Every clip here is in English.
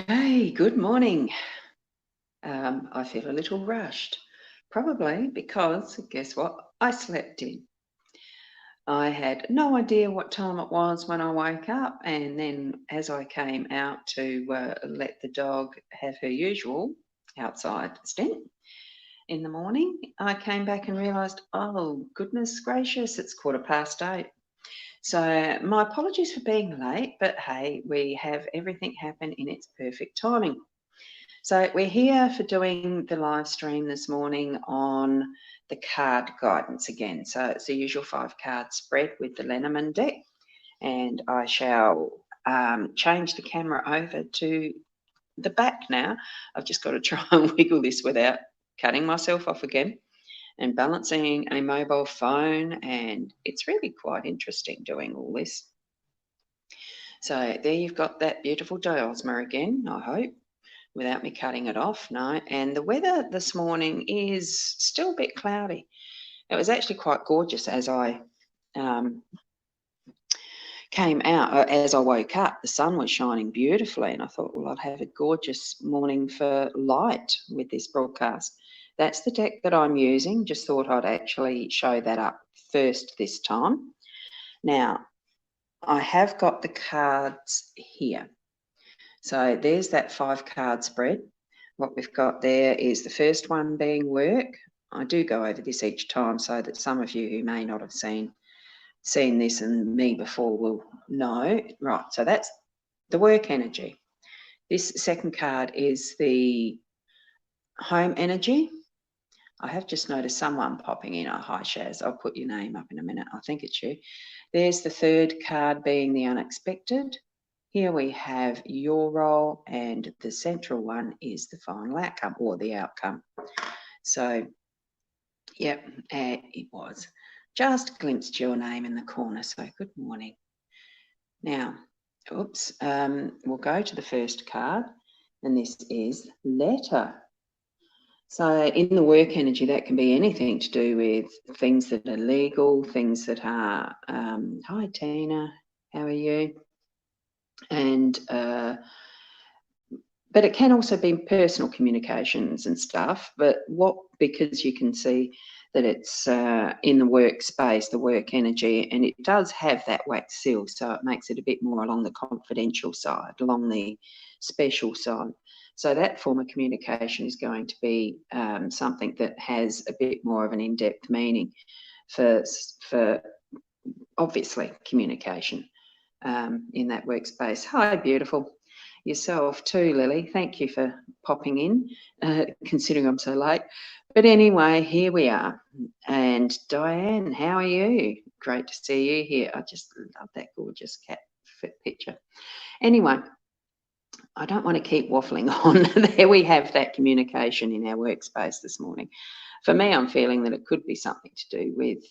Hey, good morning. I feel a little rushed, probably because guess what? I slept in. I had no idea what time it was when I woke up, and then as I came out to let the dog have her usual outside stint in the morning, I came back and realised, oh goodness gracious, it's 8:15. So my apologies for being late, but hey, we have everything happen in its perfect timing. So we're here for doing the live stream this morning on the card guidance again. So it's the usual 5-card spread with the Lenormand deck, and I shall change the camera over to the back now. I've just got to try and wiggle this without cutting myself off again and balancing a mobile phone, and it's really quite interesting doing all this. So there you've got that beautiful diosma again, I hope, without me cutting it off, no. And the weather this morning is still a bit cloudy. It was actually quite gorgeous as I came out, as I woke up. The sun was shining beautifully, and I thought, well, I'd have a gorgeous morning for light with this broadcast. That's the deck that I'm using. Just thought I'd actually show that up first this time. Now, I have got the cards here. So there's that 5-card spread. What we've got there is the first one being work. I do go over this each time so that some of you who may not have seen this and me before will know. Right, so that's the work energy. This second card is the home energy. I have just noticed someone popping in. Oh, hi, Shaz. I'll put your name up in a minute. I think it's you. There's the third card being the unexpected. Here we have your role, and the central one is the final outcome or the outcome. So, yep, it was. Just glimpsed your name in the corner, so good morning. Now, we'll go to the first card, and this is letter. So in the work energy, that can be anything to do with things that are legal, things that are, hi Tina, how are you? And but it can also be personal communications and stuff. But because you can see that it's in the workspace, the work energy, and it does have that wax seal, so it makes it a bit more along the confidential side, along the special side. So that form of communication is going to be something that has a bit more of an in-depth meaning for obviously communication in that workspace. Hi, beautiful. Yourself too, Lily. Thank you for popping in, considering I'm so late. But anyway, here we are. And Diane, how are you? Great to see you here. I just love that gorgeous cat picture. Anyway, I don't want to keep waffling on. There we have that communication in our workspace this morning. For me, I'm feeling that it could be something to do with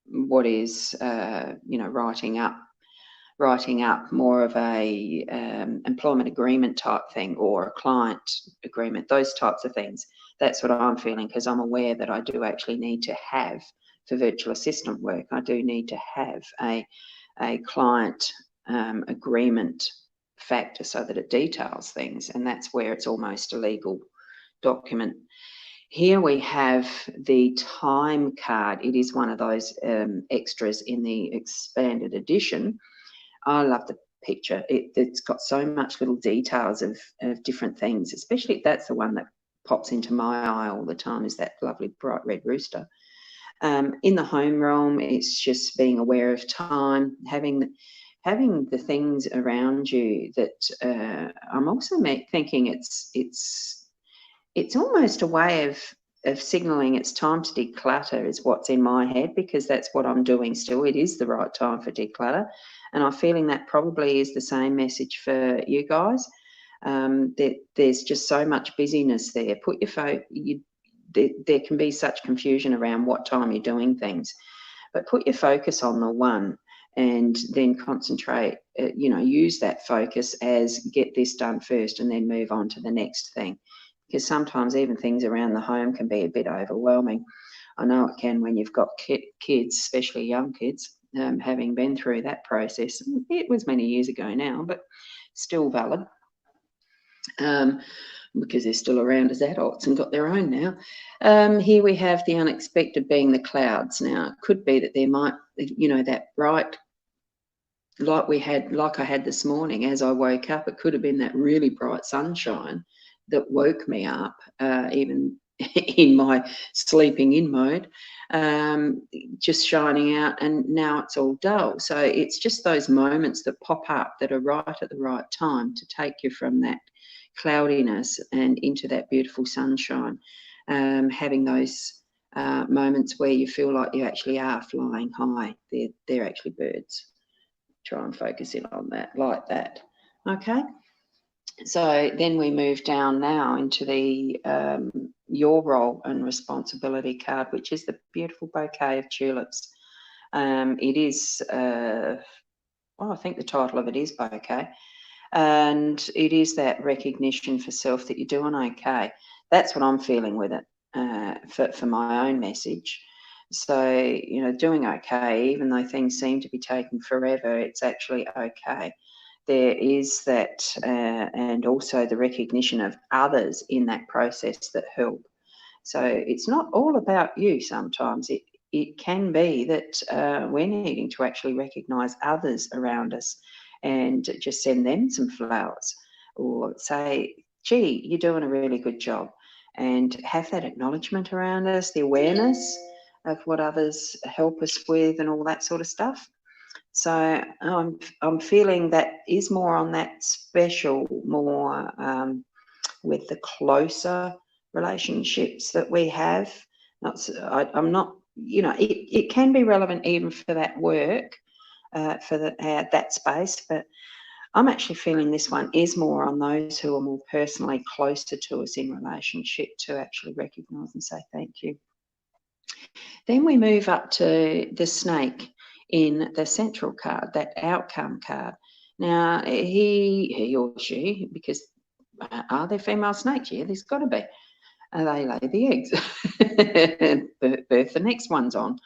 what is, writing up more of a employment agreement type thing or a client agreement, those types of things. That's what I'm feeling, because I'm aware that I do actually need to have, for virtual assistant work, I do need to have a client agreement factor so that it details things, and that's where it's almost a legal document. Here we have the time card. It is one of those extras in the expanded edition. I love the picture. It's got so much little details of different things, especially that's the one that pops into my eye all the time, is that lovely bright red rooster. In the home realm, it's just being aware of time, having the things around you that I'm also thinking it's almost a way of signalling it's time to declutter is what's in my head, because that's what I'm doing still. It is the right time for declutter, and I'm feeling that probably is the same message for you guys. There's just so much busyness there. There can be such confusion around what time you're doing things, but put your focus on the one and then concentrate, use that focus as get this done first and then move on to the next thing. Because sometimes even things around the home can be a bit overwhelming. I know it can when you've got kids, especially young kids, having been through that process. It was many years ago now, but still valid. because they're still around as adults and got their own now. Here we have the unexpected being the clouds. Now, it could be that there might, that bright, like I had this morning as I woke up, it could have been that really bright sunshine that woke me up, even in my sleeping in mode, just shining out, and now it's all dull. So it's just those moments that pop up that are right at the right time to take you from that cloudiness and into that beautiful sunshine, having those moments where you feel like you actually are flying high. They're actually birds. Try and focus in on that, like that. Okay. So then we move down now into the your role and responsibility card, which is the beautiful bouquet of tulips. It is, I think the title of it is bouquet, and it is that recognition for self that you're doing okay. That's what I'm feeling with it, for my own message. So, doing okay, even though things seem to be taking forever, it's actually okay. There is that, and also the recognition of others in that process that help. So it's not all about you sometimes. It can be that we're needing to actually recognise others around us and just send them some flowers, or say, gee, you're doing a really good job, and have that acknowledgement around us, the awareness of what others help us with and all that sort of stuff. So I'm feeling that is more on that special, more with the closer relationships that we have. I'm not, it can be relevant even for that work, for that space, but I'm actually feeling this one is more on those who are more personally closer to us in relationship, to actually recognise and say thank you. Then we move up to the snake in the central card, that outcome card. Now, he or she, because are there female snakes? Yeah, there's got to be. They lay the eggs, birth the next one's on.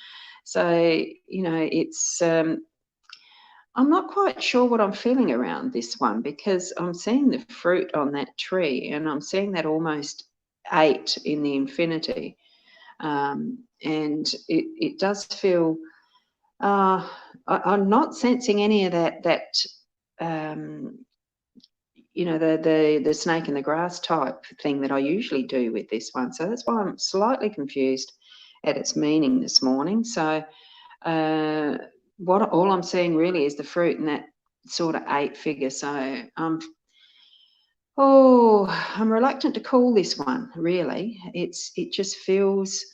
So, it's, I'm not quite sure what I'm feeling around this one, because I'm seeing the fruit on that tree, and I'm seeing that almost 8 in the infinity. And it does feel, I'm not sensing any of that the snake in the grass type thing that I usually do with this one. So that's why I'm slightly confused at its meaning this morning. So all I'm seeing really is the fruit in that sort of 8 figure. So I'm reluctant to call this one, really. It just feels,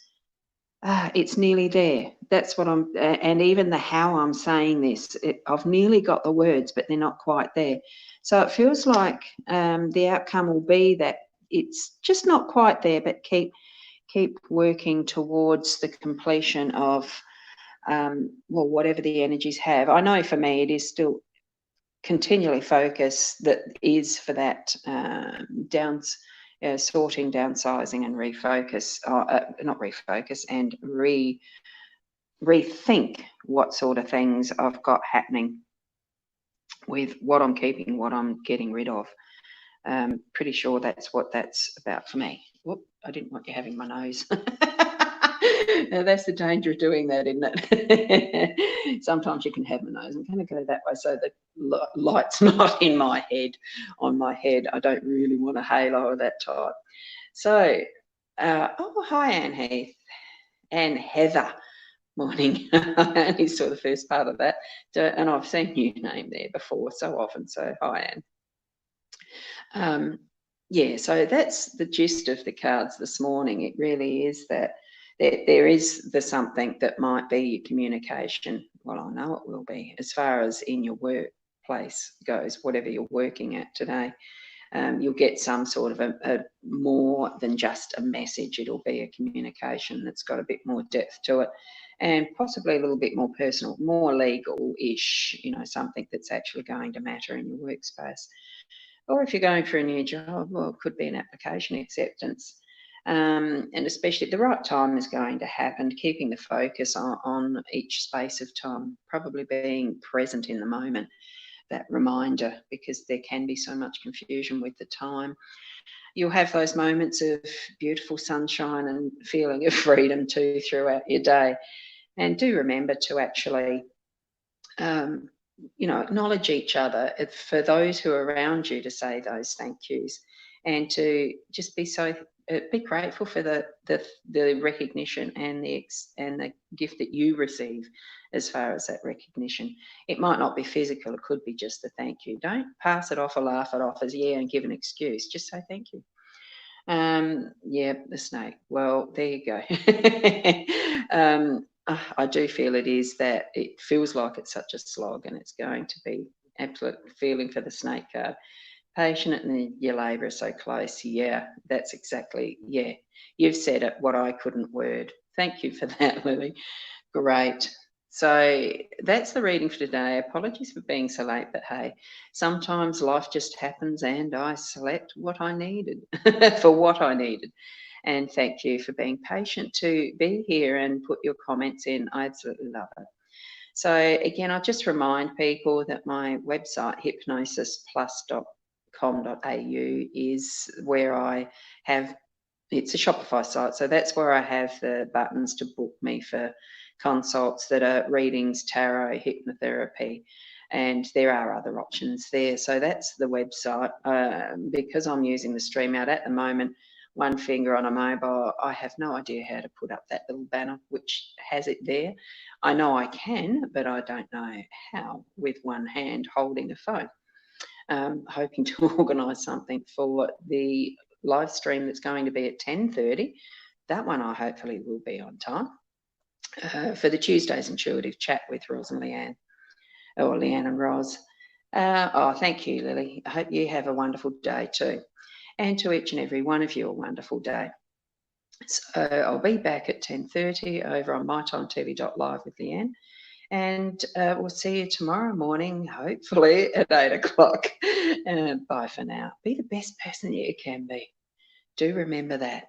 it's nearly there. That's what I'm, and even the how I'm saying this, I've nearly got the words, but they're not quite there. So it feels like the outcome will be that it's just not quite there, but keep working towards the completion of, whatever the energies have. I know for me, it is still continually focus that is for that sorting, downsizing, and refocus, not refocus, and rethink what sort of things I've got happening with what I'm keeping, what I'm getting rid of. Pretty sure that's what that's about for me. Whoop, I didn't want you having my nose. Now, that's the danger of doing that, isn't it? Sometimes you can have my nose. I'm going to go that way so the light's not in my head, on my head. I don't really want a halo of that type. So, hi, Anne Heath and Heather. Morning. I only saw the first part of that, and I've seen your name there before so often. So, hi, Anne. Yeah, so that's the gist of the cards this morning. It really is that there is the something that might be your communication. Well, I know it will be, as far as in your workplace goes, whatever you're working at today. You'll get some sort of a more than just a message. It'll be a communication that's got a bit more depth to it, and possibly a little bit more personal, more legal-ish, something that's actually going to matter in your workspace. Or if you're going for a new job, well, it could be an application acceptance. And especially at the right time is going to happen, keeping the focus on each space of time, probably being present in the moment. that reminder, because there can be so much confusion with the time. You'll have those moments of beautiful sunshine and feeling of freedom too throughout your day. And do remember to actually, acknowledge each other, for those who are around you, to say those thank yous, and to just be grateful for the recognition and the gift that you receive as far as that recognition. It might not be physical, it could be just a thank you. Don't pass it off or laugh it off as and give an excuse. Just say thank you. Yeah, the snake. Well, there you go. I do feel it feels like it's such a slog, and it's going to be absolute feeling for the snake card. Patient and your labour are so close. Yeah, that's exactly, yeah. You've said it, what I couldn't word. Thank you for that, Lily. Great. So that's the reading for today. Apologies for being so late, but hey, sometimes life just happens and I select what I needed for what I needed. And thank you for being patient to be here and put your comments in. I absolutely love it. So again, I'll just remind people that my website, hypnosisplus.com.au, is where I have, it's a Shopify site, so that's where I have the buttons to book me for consults that are readings, tarot, hypnotherapy, and there are other options there. So that's the website. Because I'm using the StreamYard at the moment, one finger on a mobile, I have no idea how to put up that little banner which has it there. I know I can, but I don't know how with one hand holding a phone. Hoping to organise something for the live stream that's going to be at 10:30. That one I hopefully will be on time. For the Tuesday's Intuitive Chat with Roz and Leanne, or Leanne and Roz. Thank you, Lily. I hope you have a wonderful day too. And to each and every one of you, a wonderful day. So I'll be back at 10:30 over on mytimetv.live with Leanne. And we'll see you tomorrow morning, hopefully at 8 o'clock. Bye for now. Be the best person you can be. Do remember that.